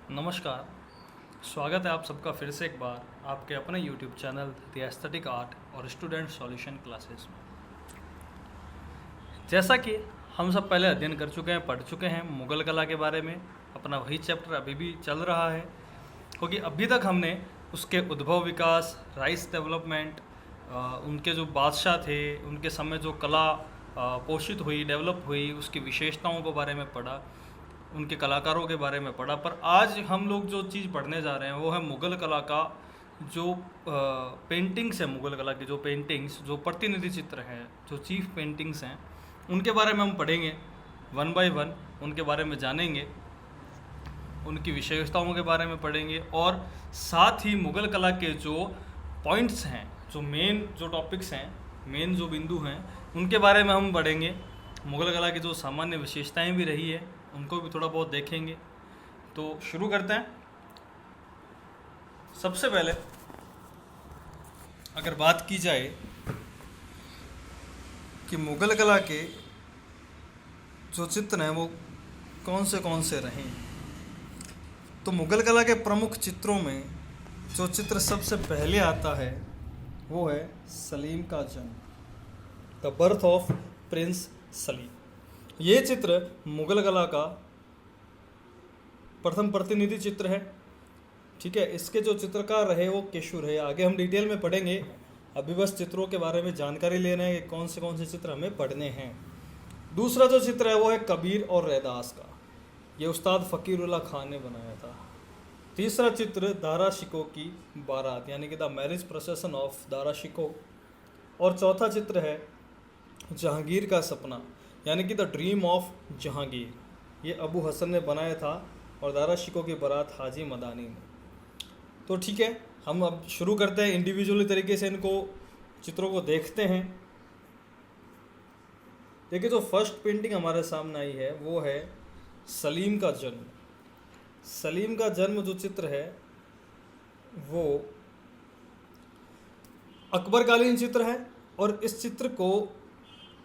नमस्कार। स्वागत है आप सबका फिर से एक बार आपके अपने YouTube channel the aesthetic art और स्टूडेंट सॉल्यूशन क्लासेस में। जैसा कि हम सब पहले अध्ययन कर चुके हैं, पढ़ चुके हैं मुग़ल कला के बारे में। अपना वही चैप्टर अभी भी चल रहा है, क्योंकि अभी तक हमने उसके उद्भव, विकास, राइस डेवलपमेंट, उनके जो बादशाह थे, उनके समय जो कला पोषित हुई, डेवलप हुई, उसकी विशेषताओं के बारे में पढ़ा, उनके कलाकारों के बारे में पढ़ा। पर आज हम लोग जो चीज़ पढ़ने जा रहे हैं वो है मुग़ल कला का जो पेंटिंग्स है, मुग़ल कला की जो पेंटिंग्स, जो प्रतिनिधि चित्र हैं, जो चीफ पेंटिंग्स हैं, उनके बारे में हम पढ़ेंगे वन बाय वन, उनके बारे में जानेंगे, उनकी विशेषताओं के बारे में पढ़ेंगे और साथ ही मुग़ल कला के जो पॉइंट्स हैं, जो मेन जो टॉपिक्स हैं, मेन जो बिंदु हैं, उनके बारे में हम पढ़ेंगे। मुग़ल कला की जो सामान्य विशेषताएं भी रही है उनको भी थोड़ा बहुत देखेंगे। तो शुरू करते हैं। सबसे पहले अगर बात की जाए कि मुग़ल कला के जो चित्र हैं वो कौन से रहे, तो मुग़ल कला के प्रमुख चित्रों में जो चित्र सबसे पहले आता है वो है सलीम का जन्म, the birth of Prince Salim. ये चित्र मुग़ल कला का प्रथम प्रतिनिधि चित्र है। ठीक है, इसके जो चित्रकार रहे वो केशु रहे। आगे हम डिटेल में पढ़ेंगे, अभी बस चित्रों के बारे में जानकारी लेना है कि कौन से चित्र हमें पढ़ने हैं। दूसरा जो चित्र है वो है कबीर और रैदास का, ये उस्ताद फ़कीरुल्लाह खान ने बनाया था। तीसरा चित्र दारा शिको की बारात, यानी कि the marriage प्रोसेसन of Dara Shikoh. और चौथा चित्र है जहांगीर का सपना, यानी कि द ड्रीम ऑफ जहांगीर, ये अबू हसन ने बनाया था और दारा शिको की बारात हाजी मदानी ने। तो ठीक है, हम अब शुरू करते हैं, इंडिविजुअली तरीके से इनको चित्रों को देखते हैं। देखिए, जो फर्स्ट पेंटिंग हमारे सामने आई है वो है सलीम का जन्म। सलीम का जन्म जो चित्र है वो अकबरकालीन चित्र है और इस चित्र को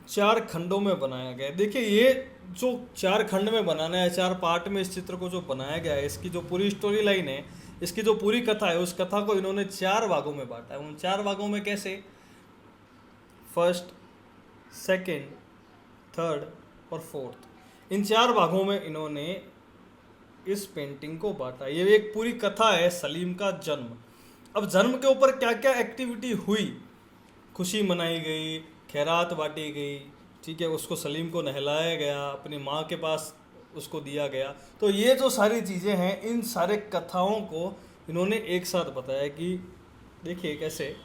4 खंडों में बनाया गया है। देखिए, ये जो 4 खंड में बनाना है, 4 पार्ट में इस चित्र को जो बनाया गया है, इसकी जो पूरी स्टोरी लाइन है, इसकी जो पूरी कथा है, उस कथा को इन्होंने 4 भागों में बांटा है। उन 4 भागों में कैसे, फर्स्ट, सेकंड, थर्ड और फोर्थ, इन 4 भागों में इन्होंने इस पेंटिंग को बांटा। ये एक पूरी कथा है सलीम का जन्म। अब जन्म के ऊपर क्या क्या एक्टिविटी हुई, खुशी मनाई गई, खैरात बांटी गई, ठीक है, उसको सलीम को नहलाया गया, अपनी माँ के पास उसको दिया गया। तो ये जो सारी चीज़ें हैं, इन सारे कथाओं को इन्होंने एक साथ बताया कि देखिए कैसे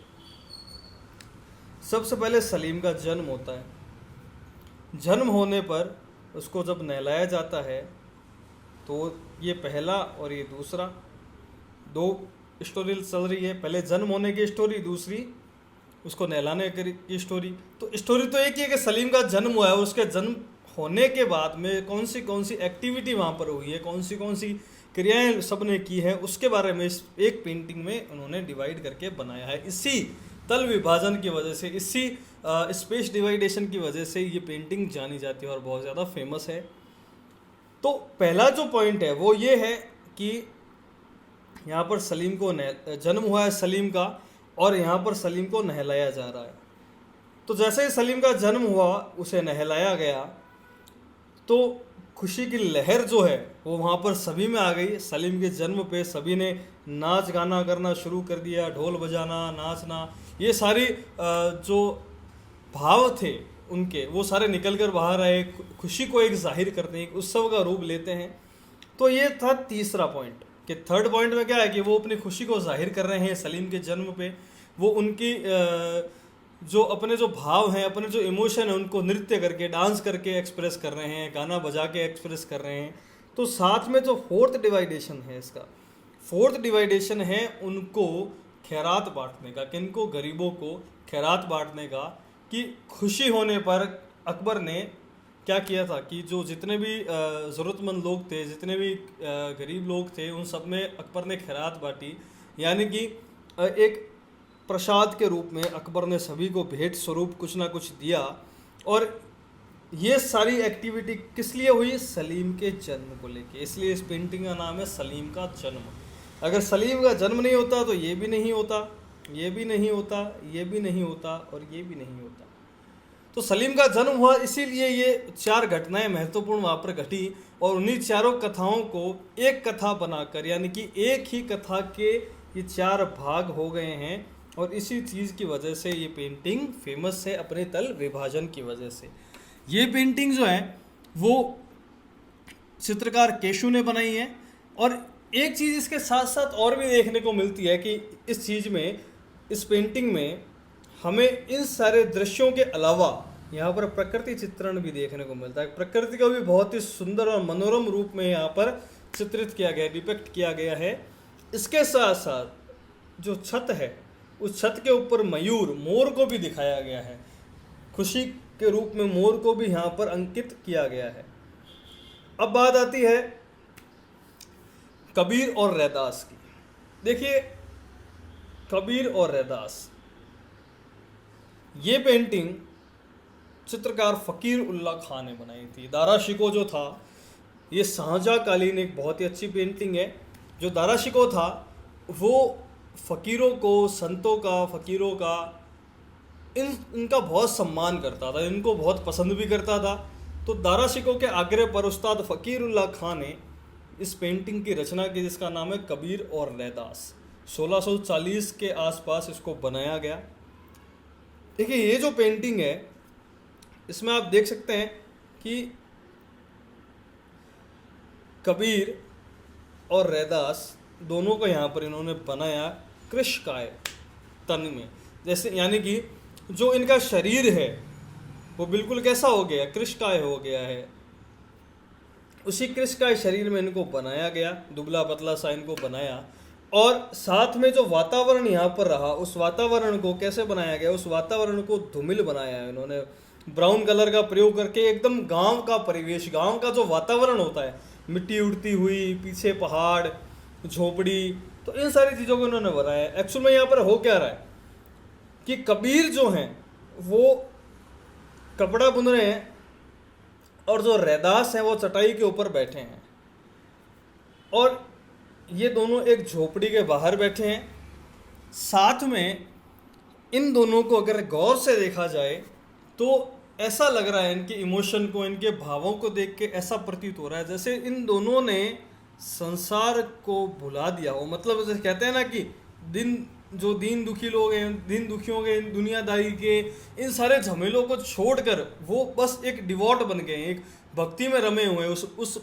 सबसे पहले सलीम का जन्म होता है। जन्म होने पर उसको जब नहलाया जाता है तो ये पहला और ये दूसरा, 2 स्टोरी चल रही है। पहले जन्म होने की स्टोरी, दूसरी उसको नहलाने की स्टोरी। तो स्टोरी तो एक ही है कि सलीम का जन्म हुआ है, उसके जन्म होने के बाद में कौन सी एक्टिविटी वहाँ पर हुई है, कौन सी क्रियाएं सबने की है, उसके बारे में इस एक पेंटिंग में उन्होंने डिवाइड करके बनाया है। इसी तल विभाजन की वजह से, इसी स्पेस डिवाइडेशन की वजह से ये पेंटिंग जानी जाती है और बहुत ज़्यादा फेमस है। तो पहला जो पॉइंट है वो ये है कि यहाँ पर सलीम को जन्म हुआ है सलीम का, और यहाँ पर सलीम को नहलाया जा रहा है। तो जैसे ही सलीम का जन्म हुआ, उसे नहलाया गया, तो खुशी की लहर जो है वो वहाँ पर सभी में आ गई। सलीम के जन्म पे सभी ने नाच गाना करना शुरू कर दिया, ढोल बजाना, नाचना, ये सारी जो भाव थे उनके, वो सारे निकल कर बाहर आए, खुशी को एक जाहिर करते हैं, एक उत्सव का रूप लेते हैं। तो ये था तीसरा पॉइंट। कि थर्ड पॉइंट में क्या है कि वो अपनी खुशी को जाहिर कर रहे हैं सलीम के जन्म पे। वो उनकी जो अपने जो भाव हैं, अपने जो इमोशन है, उनको नृत्य करके, डांस करके एक्सप्रेस कर रहे हैं, गाना बजा के एक्सप्रेस कर रहे हैं। तो साथ में जो फोर्थ डिवाइडेशन है, इसका फोर्थ डिवाइडेशन है उनको खैरात बांटने का। किनको? गरीबों को खैरात बांटने का। कि खुशी होने पर अकबर ने क्या किया था कि जो जितने भी ज़रूरतमंद लोग थे, जितने भी गरीब लोग थे, उन सब में अकबर ने खैरात बांटी। यानी कि एक प्रसाद के रूप में अकबर ने सभी को भेंट स्वरूप कुछ ना कुछ दिया। और ये सारी एक्टिविटी किस लिए हुई? सलीम के जन्म को लेके, इसलिए इस पेंटिंग का नाम है सलीम का जन्म। अगर सलीम का जन्म नहीं होता तो ये भी नहीं होता, ये भी नहीं होता, ये भी नहीं होता और ये भी नहीं होता। तो सलीम का जन्म हुआ, इसीलिए ये 4 घटनाएं महत्वपूर्ण वहाँ पर घटी, और उन्हीं चारों कथाओं को एक कथा बनाकर, यानी कि एक ही कथा के ये 4 भाग हो गए हैं, और इसी चीज़ की वजह से ये पेंटिंग फेमस है, अपने तल विभाजन की वजह से। ये पेंटिंग जो है वो चित्रकार केशु ने बनाई है। और एक चीज़ इसके साथ साथ और भी देखने को मिलती है कि इस चीज़ में, इस पेंटिंग में हमें इन सारे दृश्यों के अलावा यहाँ पर प्रकृति चित्रण भी देखने को मिलता है। प्रकृति को भी बहुत ही सुंदर और मनोरम रूप में यहाँ पर चित्रित किया गया, डिपिक्ट किया गया है। इसके साथ साथ जो छत है, उस छत के ऊपर मयूर, मोर को भी दिखाया गया है। खुशी के रूप में मोर को भी यहाँ पर अंकित किया गया है। अब बात आती है कबीर और रैदास की। देखिए, कबीर और रैदास, ये पेंटिंग चित्रकार फ़कीर उल्ला खान ने बनाई थी। दारा शिकोह जो था, ये शाहजहाँकालीन एक बहुत ही अच्छी पेंटिंग है। जो दारा शिकोह था वो फ़कीरों को, संतों का, फ़कीरों का, इनका बहुत सम्मान करता था, इनको बहुत पसंद भी करता था। तो दारा शिकोह के आग्रह पर उस्ताद फ़कीर उल्ला खान ने इस पेंटिंग की रचना की, जिसका नाम है कबीर और रैदास। 1640 के आसपास इसको बनाया गया। देखिए, ये जो पेंटिंग है, इसमें आप देख सकते हैं कि कबीर और रैदास दोनों को यहाँ पर इन्होंने बनाया कृशकाय तन में। जैसे, यानी कि जो इनका शरीर है वो बिल्कुल कैसा हो गया? कृशकाय हो गया है। उसी कृशकाय शरीर में इनको बनाया गया, दुबला पतला सा इनको बनाया। और साथ में जो वातावरण यहाँ पर रहा, उस वातावरण को कैसे बनाया गया? उस वातावरण को धूमिल बनाया है इन्होंने, ब्राउन कलर का प्रयोग करके। एकदम गांव का परिवेश, गांव का जो वातावरण होता है, मिट्टी उड़ती हुई, पीछे पहाड़, झोपड़ी, तो इन सारी चीज़ों को इन्होंने बनाया है। एक्चुअल में यहाँ पर हो क्या रहा है कि कबीर जो हैं वो कपड़ा बुन रहे हैं, और जो रैदास हैं वो चटाई के ऊपर बैठे हैं, और ये दोनों एक झोपड़ी के बाहर बैठे हैं। साथ में इन दोनों को अगर गौर से देखा जाए तो ऐसा लग रहा है, इनके इमोशन को, इनके भावों को देख के ऐसा प्रतीत हो रहा है जैसे इन दोनों ने संसार को भुला दिया हो। मतलब जैसे कहते हैं ना कि दीन दुखी लोग हैं, दीन दुखियों के, दुनियादारी के, इन सारे झमेलों को छोड़कर वो बस एक डिवोट बन गए हैं, एक भक्ति में रमे हुए हैं, उस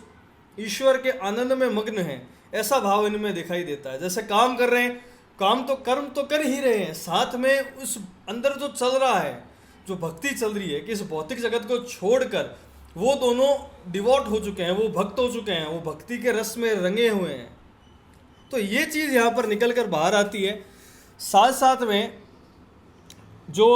ईश्वर के आनंद में मग्न हैं। ऐसा भाव इनमें दिखाई देता है। जैसे काम कर रहे हैं, काम तो, कर्म तो कर ही रहे हैं, साथ में उस अंदर जो चल रहा है, जो भक्ति चल रही है कि इस भौतिक जगत को छोड़कर वो दोनों डिवोट हो चुके हैं, वो भक्त हो चुके हैं, वो भक्ति के रस में रंगे हुए हैं। तो ये चीज़ यहाँ पर निकल कर बाहर आती है। साथ साथ में जो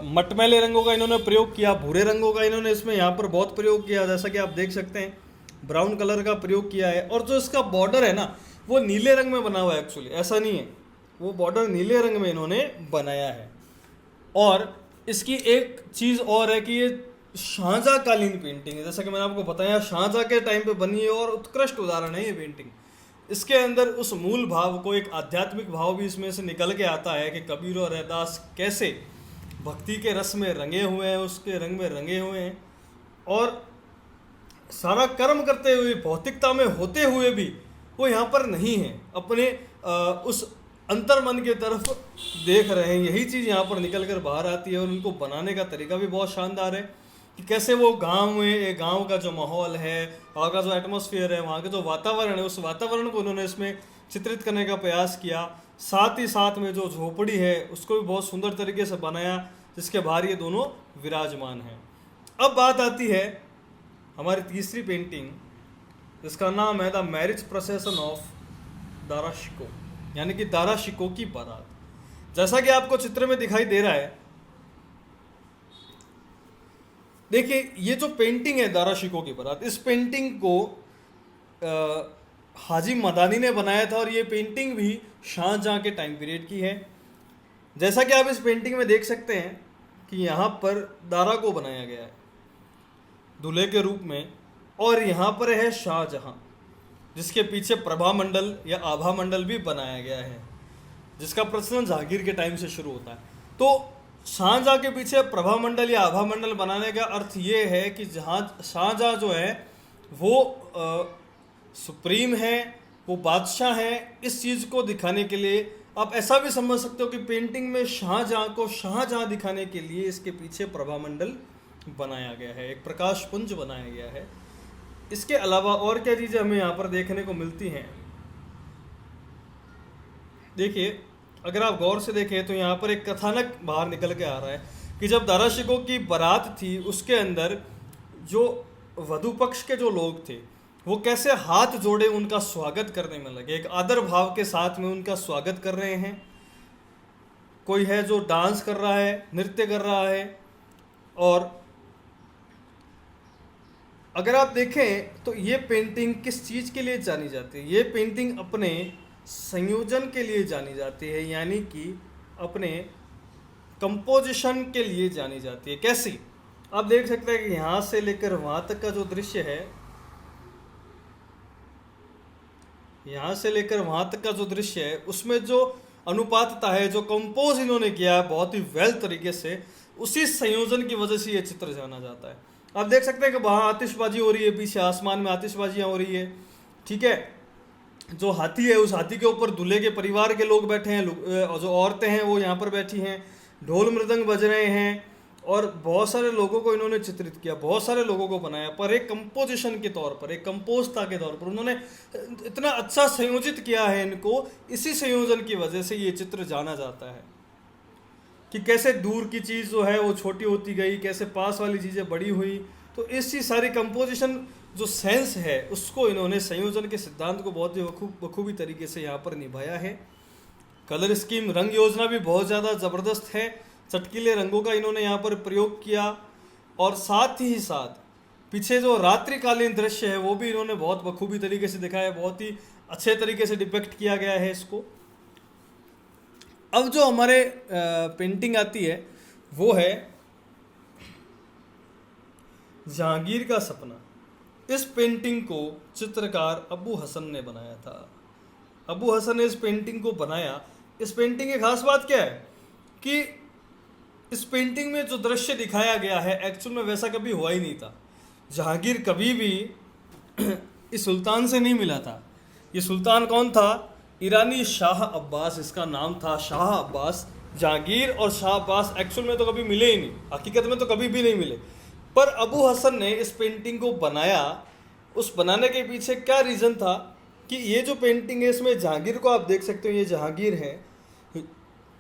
मटमैले रंगों का इन्होंने प्रयोग किया, भूरे रंगों का इन्होंने इसमें यहाँ पर बहुत प्रयोग किया, जैसा कि आप देख सकते हैं ब्राउन कलर का प्रयोग किया है। और जो इसका बॉर्डर है ना, वो नीले रंग में बना हुआ है। एक्चुअली ऐसा नहीं है, वो बॉर्डर नीले रंग में इन्होंने बनाया है। और इसकी एक चीज़ और है कि ये शाहजहाँकालीन पेंटिंग है। जैसा कि मैंने आपको बताया, शाहजहाँ के टाइम पे बनी है और उत्कृष्ट उदाहरण है ये पेंटिंग। इसके अंदर उस मूल भाव को, एक आध्यात्मिक भाव भी इसमें से निकल के आता है कि कबीर और रैदास कैसे भक्ति के रस में रंगे हुए हैं, उसके रंग में रंगे हुए हैं, और सारा कर्म करते हुए, भौतिकता में होते हुए भी वो यहाँ पर नहीं है, अपने उस अंतर्मन की तरफ देख रहे हैं। यही चीज़ यहाँ पर निकल कर बाहर आती है। और उनको बनाने का तरीका भी बहुत शानदार है कि कैसे वो गांव में, गांव का जो माहौल है, वहाँ का जो एटमॉस्फेयर है, वहाँ का जो वातावरण है, उस वातावरण को उन्होंने इसमें चित्रित करने का प्रयास किया। साथ ही साथ में जो झोपड़ी है उसको भी बहुत सुंदर तरीके से बनाया, जिसके बाहर ये दोनों विराजमान हैं। अब बात आती है हमारी तीसरी पेंटिंग, जिसका नाम है the marriage प्रोसेसन of Dara Shikoh, यानी कि दारा शिकोह की बारात। जैसा कि आपको चित्र में दिखाई दे रहा है, देखिए ये जो पेंटिंग है दारा शिकोह की बारात, इस पेंटिंग को हाजी मदानी ने बनाया था, और ये पेंटिंग भी शाहजहाँ के टाइम पीरियड की है। जैसा कि आप इस पेंटिंग में देख सकते हैं कि यहाँ पर दारा को बनाया गया है, दूल्हे के रूप में, और यहाँ पर है शाहजहां, जिसके पीछे प्रभा मंडल या आभा मंडल भी बनाया गया है, जिसका प्रचलन जहांगीर के टाइम से शुरू होता है। तो शाहजहां के पीछे प्रभा मंडल या आभा मंडल बनाने का अर्थ ये है कि जहाँ शाहजहां जो है वो सुप्रीम है, वो बादशाह हैं। इस चीज़ को दिखाने के लिए आप ऐसा भी समझ सकते हो कि पेंटिंग में शाहजहां को शाहजहां दिखाने के लिए इसके पीछे प्रभा मंडल बनाया गया है, एक प्रकाश पुंज बनाया गया है। इसके अलावा और क्या चीज़ें हमें यहाँ पर देखने को मिलती हैं? देखिए, अगर आप गौर से देखें तो यहाँ पर एक कथानक बाहर निकल के आ रहा है कि जब दारा शिकोह की बारात थी, उसके अंदर जो वधू पक्ष के जो लोग थे वो कैसे हाथ जोड़े उनका स्वागत करने में लगे, एक आदर भाव के साथ में उनका स्वागत कर रहे हैं। कोई है जो डांस कर रहा है, नृत्य कर रहा है। और अगर आप देखें तो ये पेंटिंग किस चीज़ के लिए जानी जाती है? ये पेंटिंग अपने संयोजन के लिए जानी जाती है, यानी कि अपने कंपोजिशन के लिए जानी जाती है। कैसी? आप देख सकते हैं कि यहाँ से लेकर वहाँ तक का जो दृश्य है, यहाँ से लेकर वहाँ तक का जो दृश्य है, उसमें जो अनुपातता है, जो कंपोज इन्होंने किया है बहुत ही वेल तरीके से, उसी संयोजन की वजह से ये चित्र जाना जाता है। आप देख सकते हैं कि वहाँ आतिशबाजी हो रही है, पीछे आसमान में आतिशबाजियाँ हो रही है, ठीक है। जो हाथी है, उस हाथी के ऊपर दूल्हे के परिवार के लोग बैठे हैं, और जो औरतें हैं वो यहाँ पर बैठी हैं, ढोल मृदंग बज रहे हैं, और बहुत सारे लोगों को इन्होंने चित्रित किया, बहुत सारे लोगों को बनाया, पर एक कंपोजिशन के तौर पर, एक कंपोजता के तौर पर उन्होंने इतना अच्छा संयोजित किया है इनको। इसी संयोजन की वजह से ये चित्र जाना जाता है कि कैसे दूर की चीज़ जो है वो छोटी होती गई, कैसे पास वाली चीज़ें बड़ी हुई। तो इसी सारी कंपोजिशन जो सेंस है उसको इन्होंने, संयोजन के सिद्धांत को बहुत ही बखूबी तरीके से यहाँ पर निभाया है। कलर स्कीम, रंग योजना भी बहुत ज़्यादा ज़बरदस्त है। चटकीले रंगों का इन्होंने यहाँ पर प्रयोग किया, और साथ ही साथ पीछे जो रात्रिकालीन दृश्य है वो भी इन्होंने बहुत बखूबी तरीके से दिखाया है, बहुत ही अच्छे तरीके से डिपिक्ट किया गया है इसको। अब जो हमारे पेंटिंग आती है वो है जहांगीर का सपना। इस पेंटिंग को चित्रकार अबू हसन ने बनाया था। अबू हसन ने इस पेंटिंग को बनाया। इस पेंटिंग की खास बात क्या है कि इस पेंटिंग में जो दृश्य दिखाया गया है एक्चुअल में वैसा कभी हुआ ही नहीं था। जहांगीर कभी भी इस सुल्तान से नहीं मिला था। ये सुल्तान कौन था? ईरानी शाह अब्बास इसका नाम था, शाह अब्बास। जहांगीर और शाह अब्बास एक्चुअल में तो कभी मिले ही नहीं, हकीकत में तो कभी भी नहीं मिले। पर अबू हसन ने इस पेंटिंग को बनाया। उस बनाने के पीछे क्या रीज़न था कि ये जो पेंटिंग है इसमें जहांगीर को आप देख सकते हो, ये जहांगीर है।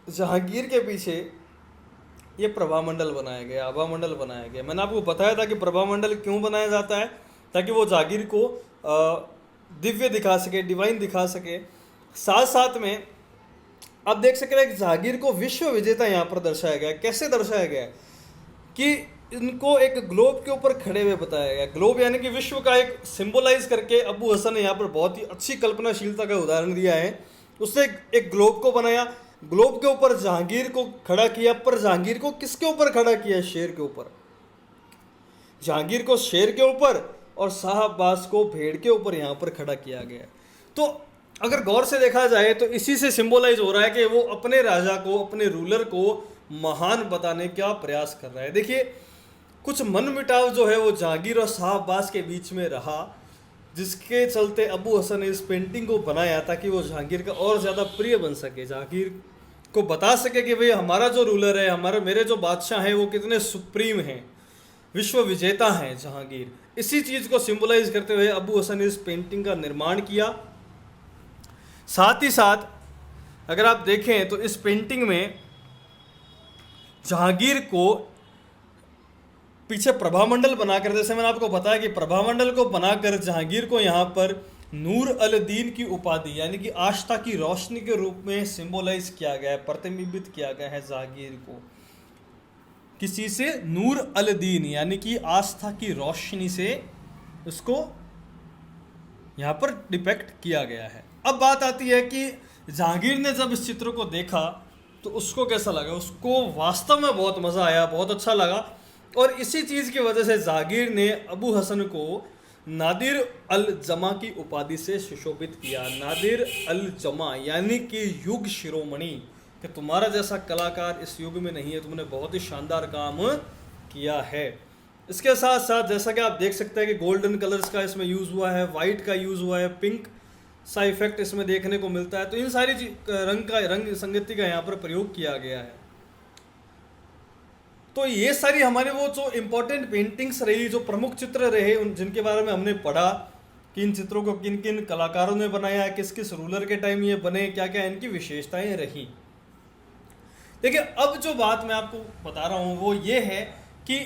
जहांगीर के पीछे ये प्रभामंडल बनाया गया, आभामंडल बनाया गया। मैंने आपको बताया था कि प्रभामंडल क्यों बनाया जाता है, ताकि वो जहांगीर को दिव्य दिखा सके, डिवाइन दिखा सके। साथ साथ में आप देख सकते हैं कि जहांगीर को विश्व विजेता यहाँ पर दर्शाया गया। कैसे दर्शाया गया कि इनको एक ग्लोब के ऊपर खड़े हुए बताया गया। ग्लोब यानी कि विश्व का एक सिंबलाइज करके अबू हसन ने यहाँ पर बहुत ही अच्छी कल्पनाशीलता का उदाहरण दिया है। उससे एक ग्लोब को बनाया, ग्लोब के ऊपर जहांगीर को खड़ा किया। पर जहांगीर को किसके ऊपर खड़ा किया? शेर के ऊपर। जहांगीर को शेर के ऊपर और शाह अब्बास को भेड़ के ऊपर यहाँ पर खड़ा किया गया। तो अगर गौर से देखा जाए तो इसी से सिंबलाइज हो रहा है कि वो अपने राजा को, अपने रूलर को महान बताने का प्रयास कर रहा है। देखिए, कुछ मनमुटाव जो है वो जहांगीर और शाह अब्बास के बीच में रहा, जिसके चलते अबू हसन ने इस पेंटिंग को बनाया ताकि वो जहांगीर का और ज़्यादा प्रिय बन सके, जहांगीर को बता सके कि भाई हमारा जो रूलर है, मेरे जो बादशाह हैं वो कितने सुप्रीम हैं, विश्व विजेता हैं जहांगीर। इसी चीज़ को सिंबलाइज करते हुए अबू हसन ने इस पेंटिंग का निर्माण किया। साथ ही साथ अगर आप देखें तो इस पेंटिंग में जहांगीर को पीछे प्रभामंडल बनाकर, जैसे मैंने आपको बताया कि प्रभामंडल को बनाकर जहांगीर को यहाँ पर नूर अल दीन की उपाधि यानी कि आस्था की रोशनी के रूप में सिंबलाइज किया गया है, प्रतिबिंबित किया गया है जहांगीर को। किसी से? नूर अल दीन यानी कि आस्था की रोशनी से उसको यहाँ पर डिपेक्ट किया गया है। अब बात आती है कि जहांगीर ने जब इस चित्र को देखा तो उसको कैसा लगा। उसको वास्तव में बहुत मज़ा आया, बहुत अच्छा लगा। और इसी चीज़ की वजह से जहांगीर ने अबू हसन को नादिर अल जमा की उपाधि से सुशोभित किया। नादिर अल जमा यानी कि युग शिरोमणि, कि तुम्हारा जैसा कलाकार इस युग में नहीं है, तुमने बहुत ही शानदार काम किया है। इसके साथ साथ जैसा कि आप देख सकते हैं कि गोल्डन कलर्स का इसमें यूज़ हुआ है, वाइट का यूज़ हुआ है, पिंक सा इफेक्ट इसमें देखने को मिलता है। तो इन सारी रंग संगति का यहाँ पर प्रयोग किया गया है। तो ये सारी हमारे वो जो इम्पोर्टेंट पेंटिंग्स रही, जो प्रमुख चित्र रहे, उन जिनके बारे में हमने पढ़ा कि इन चित्रों को किन किन कलाकारों ने बनाया है, किस किस रूलर के टाइम ये बने, क्या क्या इनकी विशेषताएं रही। देखिए अब जो बात मैं आपको बता रहा हूँ वो ये है कि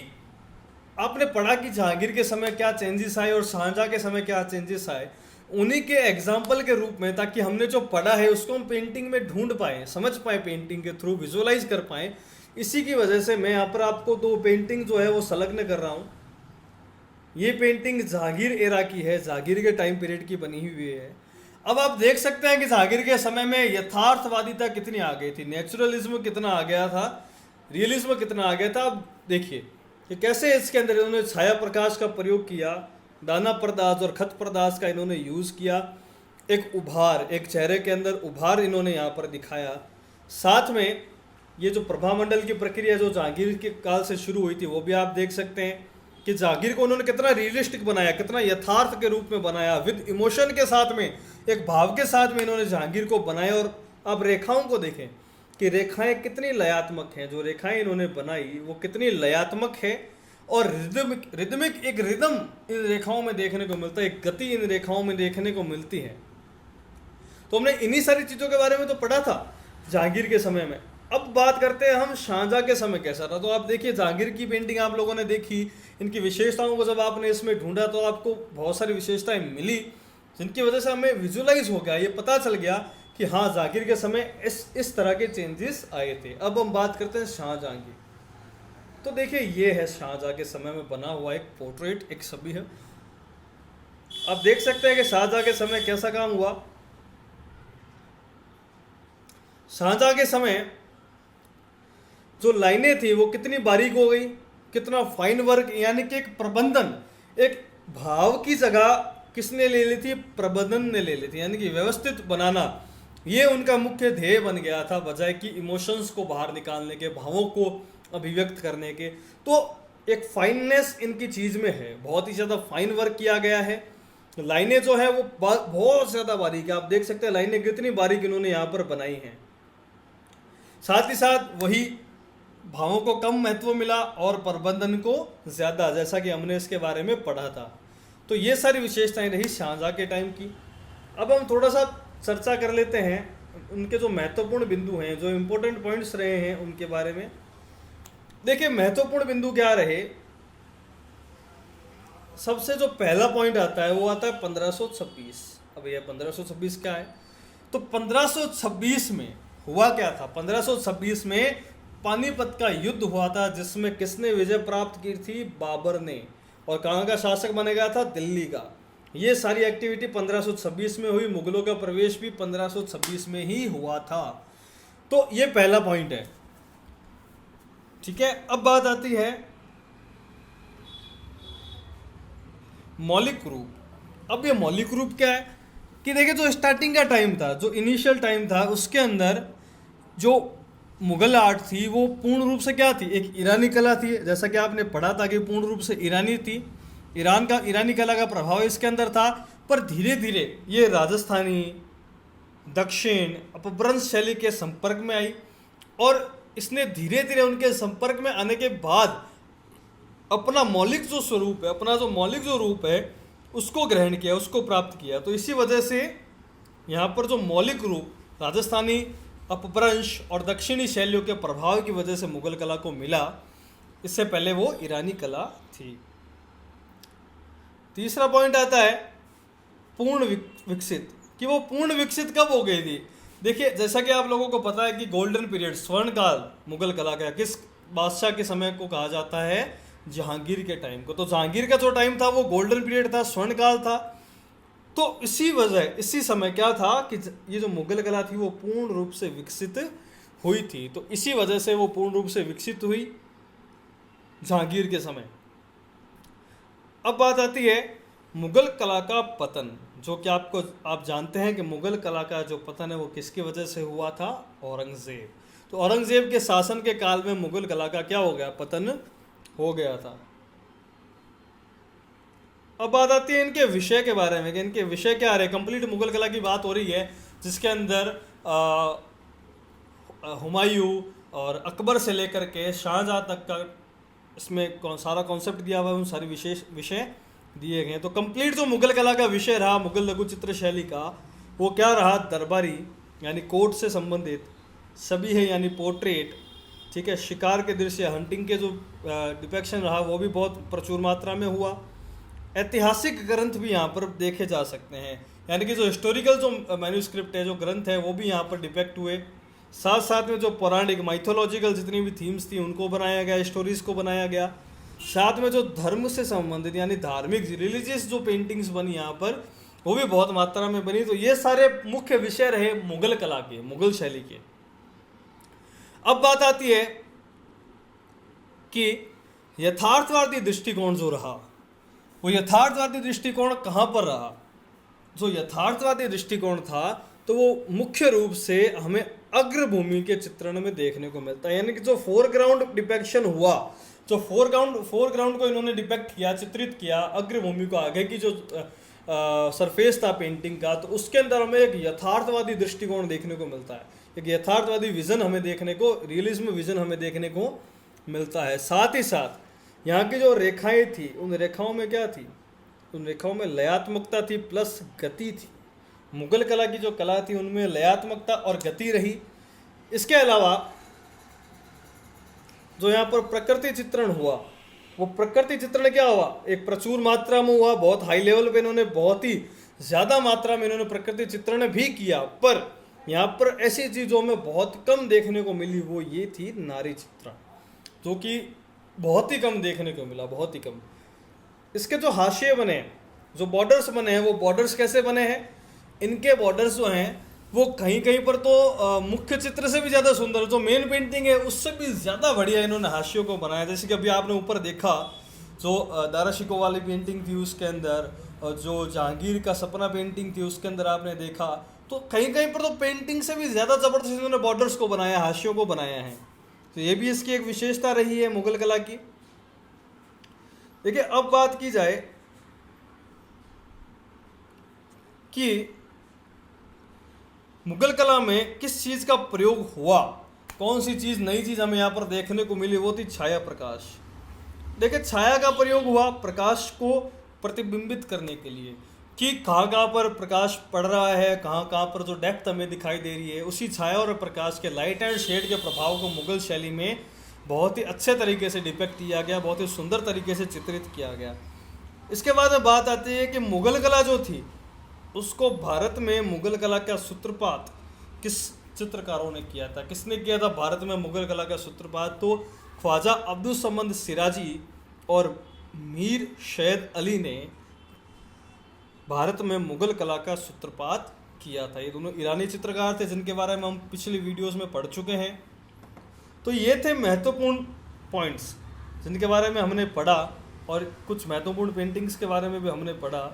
आपने पढ़ा कि जहांगीर के समय क्या चेंजेस आए और शाहजहां के समय क्या चेंजेस आए, उन्हीं के एग्जाम्पल के रूप में, ताकि हमने जो पढ़ा है उसको हम पेंटिंग में ढूंढ पाए, समझ पाए, पेंटिंग के थ्रू विजुअलाइज कर पाए। इसी की वजह से मैं यहाँ पर आपको दो पेंटिंग जो है वो संलग्न कर रहा हूँ। ये पेंटिंग जहांगीर एरा की है, जहांगीर के टाइम पीरियड की बनी हुई है। अब आप देख सकते हैं कि जहांगीर के समय में यथार्थवादिता कितनी आ गई थी, नेचुरलिज्म कितना आ गया था, रियलिज्म कितना आ गया था। अब देखिए कि कैसे इसके अंदर इन्होंने छाया प्रकाश का प्रयोग किया, दाना प्रदास और खत प्रदास का इन्होंने यूज़ किया, एक उभार, एक चेहरे के अंदर उभार इन्होंने यहाँ पर दिखाया। साथ में ये जो प्रभामंडल की प्रक्रिया जो जहांगीर के काल से शुरू हुई थी वो भी आप देख सकते हैं कि जहांगीर को उन्होंने कितना रियलिस्टिक बनाया, कितना यथार्थ के रूप में बनाया, विद इमोशन के साथ में, एक भाव के साथ में इन्होंने जहांगीर को बनाया। और आप रेखाओं को देखें कि रेखाएं कितनी लयात्मक हैं, जो रेखाएं इन्होंने बनाई वो कितनी लयात्मक है, और रिदमिक एक रिदम इन रेखाओं में देखने को मिलता है, एक गति इन रेखाओं में देखने को मिलती है। तो हमने इन्हीं सारी चीज़ों के बारे में तो पढ़ा था जहांगीर के समय में। अब बात करते हैं हम शाहजहां के समय कैसा था। तो आप देखिए जहांगीर की पेंटिंग आप लोगों ने देखी, इनकी विशेषताओं को जब आपने इसमें ढूंढा तो आपको बहुत सारी विशेषताएं मिली, जिनकी वजह से हमें विजुअलाइज हो गया, ये पता चल गया कि हाँ जहांगीर के समय इस तरह के चेंजेस आए थे। अब हम बात करते हैं शाहजहां की। तो देखिए ये है शाहजहां के समय में बना हुआ एक पोर्ट्रेट, एक छवि है। आप देख सकते हैं कि शाहजहां के समय कैसा काम हुआ। शाहजहां के समय जो लाइनें थी वो कितनी बारीक हो गई, कितना फाइन वर्क, यानी कि एक प्रबंधन, एक भाव की जगह किसने ले ली थी, प्रबंधन ने ले ली थी, यानी कि व्यवस्थित बनाना, ये उनका मुख्य ध्येय बन गया था, बजाय कि इमोशंस को बाहर निकालने के, भावों को अभिव्यक्त करने के। तो एक फाइननेस इनकी चीज़ में है, बहुत ही ज़्यादा फाइन वर्क किया गया है। लाइनें जो है वो बहुत ज़्यादा बारीक है, आप देख सकते हैं लाइनें कितनी बारीक इन्होंने यहाँ पर बनाई हैं। साथ ही साथ वही भावों को कम महत्व मिला और प्रबंधन को ज़्यादा, जैसा कि हमने इसके बारे में पढ़ा था। तो ये सारी विशेषताएं रही शाहजहां के टाइम की। अब हम थोड़ा सा चर्चा कर लेते हैं उनके जो महत्वपूर्ण बिंदु हैं, जो इम्पोर्टेंट पॉइंट्स रहे हैं उनके बारे में। देखिए महत्वपूर्ण बिंदु क्या रहे, सबसे जो पहला पॉइंट आता है वो आता है 1526। अब ये 1526 क्या है, तो 1526 में हुआ क्या था। 1526 में पानीपत का युद्ध हुआ था, जिसमें किसने विजय प्राप्त की थी, बाबर ने, और कहाँ का शासक बना गया था, दिल्ली का। ये सारी एक्टिविटी 1526 में हुई, मुगलों का प्रवेश भी 1526 में ही हुआ था। तो ये पहला पॉइंट है, ठीक है। अब बात आती है मौलिक रूप। अब ये मौलिक रूप क्या है कि देखिए जो स्टार्टिंग का टाइम था, जो इनिशियल टाइम था, उसके अंदर जो मुगल आर्ट थी वो पूर्ण रूप से क्या थी, एक ईरानी कला थी, जैसा कि आपने पढ़ा था कि पूर्ण रूप से ईरानी थी। ईरानी कला का प्रभाव इसके अंदर था। पर धीरे धीरे ये राजस्थानी, दक्षिण, अपभ्रंश शैली के संपर्क में आई, और इसने धीरे धीरे उनके संपर्क में आने के बाद अपना मौलिक जो स्वरूप है, अपना जो मौलिक जो रूप है, उसको ग्रहण किया, उसको प्राप्त किया। तो इसी वजह से यहाँ पर जो मौलिक रूप राजस्थानी, अपभ्रंश और दक्षिणी शैलियों के प्रभाव की वजह से मुगल कला को मिला, इससे पहले वो ईरानी कला थी। तीसरा पॉइंट आता है पूर्ण विकसित, कि वो पूर्ण विकसित कब हो गई थी। देखिए जैसा कि आप लोगों को पता है कि गोल्डन पीरियड, स्वर्ण काल मुगल कला का किस बादशाह के समय को कहा जाता है, जहांगीर के टाइम को। तो जहांगीर का जो टाइम था वो गोल्डन पीरियड था, स्वर्ण काल था। तो इसी समय क्या था कि ये जो मुगल कला थी वो पूर्ण रूप से विकसित हुई थी। तो इसी वजह से वो पूर्ण रूप से विकसित हुई। जहांगीर के समय। अब बात आती है मुगल कला का पतन, जो कि आप जानते हैं कि मुगल कला का जो पतन है वो किसकी वजह से हुआ था? औरंगज़ेब। तो औरंगज़ेब के शासन के काल में मुगल कला का क्या हो गया? पतन हो गया था। अब बात आती है इनके विषय के बारे में कि इनके विषय क्या रहे। कंप्लीट मुगल कला की बात हो रही है, जिसके अंदर हुमायूं और अकबर से लेकर के शाहजहां तक का इसमें सारा कॉन्सेप्ट दिया हुआ है, उन सारी विशेष विषय दिए गए। तो कंप्लीट जो मुगल कला का विषय रहा मुगल लघु चित्र शैली का, वो क्या रहा? दरबारी यानी कोर्ट से संबंधित सभी है, यानी पोर्ट्रेट, ठीक है, शिकार के दृश्य, हंटिंग के जो डिपेक्शन रहा वो भी बहुत प्रचुर मात्रा में हुआ। ऐतिहासिक ग्रंथ भी यहाँ पर देखे जा सकते हैं, यानी कि जो हिस्टोरिकल जो मैन्यूस्क्रिप्ट है, जो ग्रंथ है, वो भी यहाँ पर डिपेक्ट हुए। साथ साथ में जो पौराणिक माइथोलॉजिकल जितनी भी थीम्स थी उनको बनाया गया, स्टोरीज को बनाया गया। साथ में जो धर्म से संबंधित यानी धार्मिक रिलीजियस जो पेंटिंग्स बनी यहाँ पर, वो भी बहुत मात्रा में बनी। तो ये सारे मुख्य विषय रहे मुगल कला के, मुगल शैली के। अब बात आती है कि यथार्थवादी दृष्टिकोण जो रहा, वो यथार्थवादी दृष्टिकोण कहाँ पर रहा? जो यथार्थवादी दृष्टिकोण था तो वो मुख्य रूप से हमें अग्रभूमि के चित्रण में देखने को मिलता है, यानी कि जो फोरग्राउंड डिपेक्शन हुआ, जो फोरग्राउंड को इन्होंने डिपेक्ट किया, चित्रित किया, अग्रभूमि को आगे की जो सरफेस था पेंटिंग का, तो उसके अंदर हमें एक यथार्थवादी दृष्टिकोण देखने को मिलता है, एक यथार्थवादी विजन हमें देखने को, रियलिज्म विजन हमें देखने को मिलता है। साथ ही साथ यहाँ की जो रेखाएं थी, उन रेखाओं में क्या थी? उन रेखाओं में लयात्मकता थी प्लस गति थी। मुगल कला की जो कला थी उनमें लयात्मकता और गति रही। इसके अलावा जो यहाँ पर प्रकृति चित्रण हुआ, वो प्रकृति चित्रण क्या हुआ? एक प्रचुर मात्रा में हुआ, बहुत हाई लेवल पे इन्होंने, बहुत ही ज़्यादा मात्रा में इन्होंने प्रकृति चित्रण भी किया। पर यहाँ पर ऐसी चीज़ों में बहुत कम देखने को मिली, वो ये थी नारी चित्रण, जो कि बहुत ही कम देखने को मिला, बहुत ही कम। इसके जो हाशिए बने, जो बॉर्डर्स बने हैं, वो बॉर्डर्स कैसे बने हैं? इनके बॉर्डर्स जो हैं वो कहीं कहीं पर तो मुख्य चित्र से भी ज़्यादा सुंदर, जो मेन पेंटिंग है उससे भी ज़्यादा बढ़िया इन्होंने हाशियों को बनाया। जैसे कि अभी आपने ऊपर देखा जो दारा शिकोह वाली पेंटिंग थी उसके अंदर, और जो जहांगीर का सपना पेंटिंग थी उसके अंदर आपने देखा, तो कहीं कहीं पर तो पेंटिंग से भी ज़्यादा ज़बरदस्त इन्होंने बॉर्डर्स को बनाया, हाशियों को बनाया है। तो ये भी इसकी एक विशेषता रही है मुगल कला की। देखिए, अब बात की जाए कि मुगल कला में किस चीज़ का प्रयोग हुआ, कौन सी चीज़, नई चीज़ हमें यहाँ पर देखने को मिली, वो थी छाया प्रकाश। देखिए, छाया का प्रयोग हुआ प्रकाश को प्रतिबिंबित करने के लिए, कि कहाँ कहाँ पर प्रकाश पड़ रहा है, कहाँ कहाँ पर जो डेप्थ हमें दिखाई दे रही है, उसी छाया और प्रकाश के लाइट एंड शेड के प्रभाव को मुगल शैली में बहुत ही अच्छे तरीके से डिपेक्ट किया गया, बहुत ही सुंदर तरीके से चित्रित किया गया। इसके बाद में बात आती है कि मुगल कला जो थी उसको भारत में मुगल कला का सूत्रपात किस चित्रकारों ने किया था? किसने किया था भारत में मुगल कला का सूत्रपात? तो ख्वाजा अब्दुल समद सिराजी और मीर सैयद अली ने भारत में मुगल कला का सूत्रपात किया था। ये दोनों ईरानी चित्रकार थे, जिनके बारे में हम पिछली वीडियोस में पढ़ चुके हैं। तो ये थे महत्वपूर्ण पॉइंट्स जिनके बारे में हमने पढ़ा, और कुछ महत्वपूर्ण पेंटिंग्स के बारे में भी हमने पढ़ा।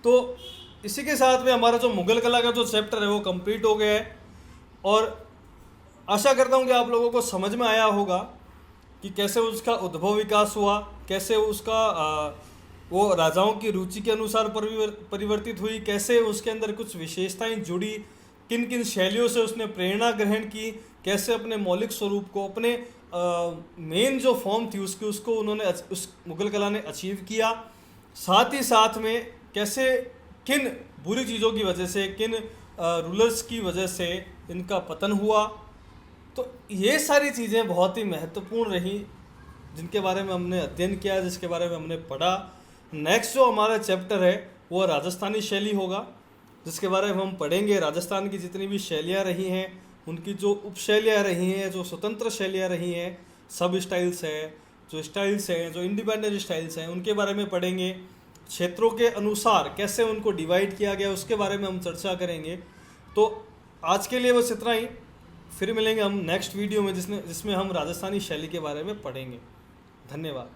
तो इसी के साथ में हमारा जो मुगल कला का जो चैप्टर है वो कंप्लीट हो गया है, और आशा करता हूँ कि आप लोगों को समझ में आया होगा कि कैसे उसका उद्भव विकास हुआ, कैसे उसका वो राजाओं की रुचि के अनुसार परिवर्तित हुई, कैसे उसके अंदर कुछ विशेषताएं जुड़ी, किन किन शैलियों से उसने प्रेरणा ग्रहण की, कैसे अपने मौलिक स्वरूप को, अपने मेन जो फॉर्म थी उसको उन्होंने उस मुगल कला ने अचीव किया। साथ ही साथ में कैसे किन बुरी चीज़ों की वजह से, किन रूलर्स की वजह से इनका पतन हुआ। तो ये सारी चीज़ें बहुत ही महत्वपूर्ण रही, जिनके बारे में हमने अध्ययन किया, जिसके बारे में हमने पढ़ा। नेक्स्ट जो हमारा चैप्टर है वो राजस्थानी शैली होगा, जिसके बारे में हम पढ़ेंगे राजस्थान की जितनी भी शैलियाँ रही हैं, उनकी जो उपशैलियाँ रही हैं, जो स्वतंत्र शैलियाँ रही हैं, सब स्टाइल्स हैं, जो इंडिपेंडेंट स्टाइल्स हैं, उनके बारे में पढ़ेंगे। क्षेत्रों के अनुसार कैसे उनको डिवाइड किया गया उसके बारे में हम चर्चा करेंगे। तो आज के लिए बस इतना ही। फिर मिलेंगे हम नेक्स्ट वीडियो में जिसमें हम राजस्थानी शैली के बारे में पढ़ेंगे। धन्यवाद।